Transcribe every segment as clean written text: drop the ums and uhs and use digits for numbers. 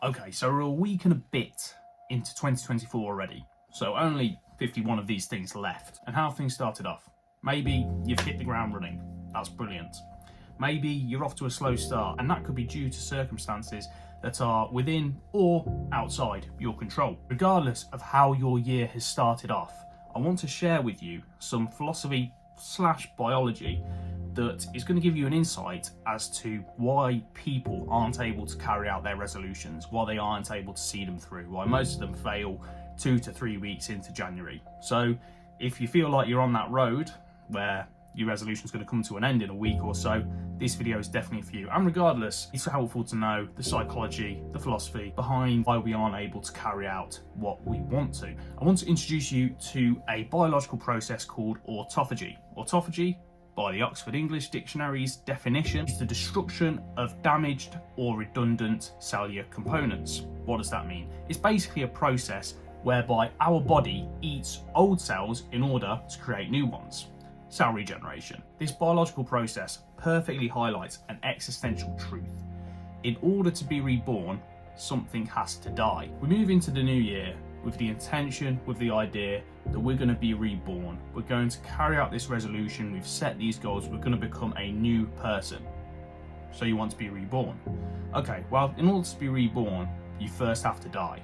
Okay, so we're a week and a bit into 2024 already, so only 51 of these things left. And how things started off. Maybe you've hit the ground running, that's brilliant. Maybe you're off to a slow start, and that could be due to circumstances that are within or outside your control. Regardless of how your year has started off, I want to share with you some philosophy/biology that is going to give you an insight as to why people aren't able to carry out their resolutions, why they aren't able to see them through, why most of them fail 2 to 3 weeks into January. So if you feel like you're on that road where your resolution is going to come to an end in a week or so, this video is definitely for you. And regardless, it's helpful to know the psychology, the philosophy behind why we aren't able to carry out what we want to. I want to introduce you to a biological process called autophagy. Autophagy, by the Oxford English Dictionary's definition, is the destruction of damaged or redundant cellular components. What does that mean? It's basically a process whereby our body eats old cells in order to create new ones. Cell regeneration. This biological process perfectly highlights an existential truth. In order to be reborn, something has to die. We move into the new year with the intention, with the idea that we're going to be reborn. We're going to carry out this resolution. We've set these goals. We're going to become a new person. So you want to be reborn. Okay, well, in order to be reborn, you first have to die.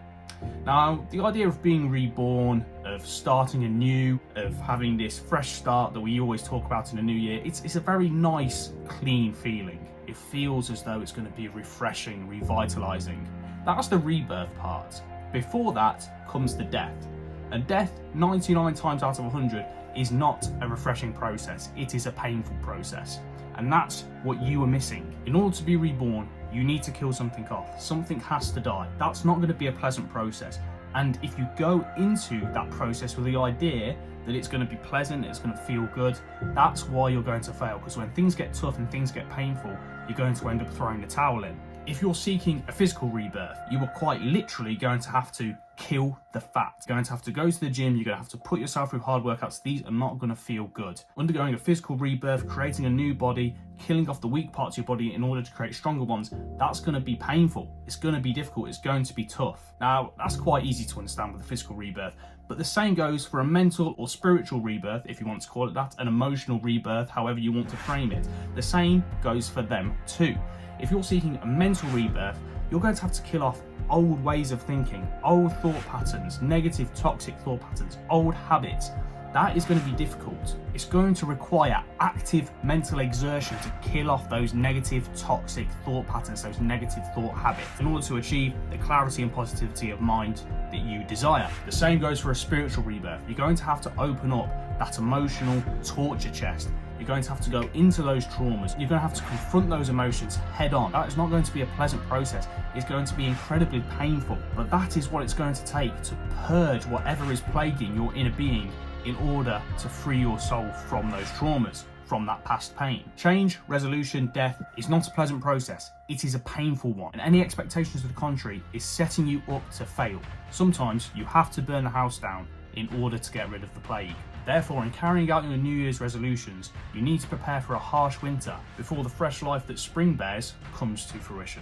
Now, the idea of being reborn, of starting anew, of having this fresh start that we always talk about in the new year, it's a very nice, clean feeling. It feels as though it's going to be refreshing, revitalizing. That's the rebirth part. Before that comes the death. And death, 99 times out of 100, is not a refreshing process. It is a painful process. And that's what you are missing. In order to be reborn, you need to kill something off. Something has to die. That's not going to be a pleasant process. And if you go into that process with the idea that it's going to be pleasant, it's going to feel good, that's why you're going to fail. Because when things get tough and things get painful, you're going to end up throwing the towel in. If you're seeking a physical rebirth, you are quite literally going to have to kill the fat. You're going to have to go to the gym, you're going to have to put yourself through hard workouts. These are not going to feel good. Undergoing a physical rebirth, creating a new body, killing off the weak parts of your body in order to create stronger ones, that's going to be painful. It's going to be difficult. It's going to be tough. Now, that's quite easy to understand with a physical rebirth, but the same goes for a mental or spiritual rebirth, if you want to call it that, an emotional rebirth, however you want to frame it. The same goes for them too. If you're seeking a mental rebirth, you're going to have to kill off old ways of thinking, old thought patterns, negative, toxic thought patterns, old habits. That is going to be difficult. It's going to require active mental exertion to kill off those negative, toxic thought patterns, those negative thought habits, in order to achieve the clarity and positivity of mind that you desire. The same goes for a spiritual rebirth. You're going to have to open up that emotional torture chest. You're going to have to go into those traumas. You're going to have to confront those emotions head on. That is not going to be a pleasant process. It's going to be incredibly painful, but that is what it's going to take to purge whatever is plaguing your inner being in order to free your soul from those traumas, from that past pain. Change, resolution, death is not a pleasant process. It is a painful one. And any expectations to the contrary is setting you up to fail. Sometimes you have to burn the house down in order to get rid of the plague. Therefore, in carrying out your New Year's resolutions, you need to prepare for a harsh winter before the fresh life that spring bears comes to fruition.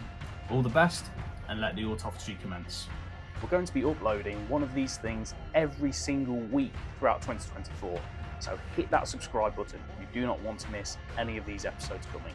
All the best, and let the autophagy commence. We're going to be uploading one of these things every single week throughout 2024. So hit that subscribe button. You do not want to miss any of these episodes coming.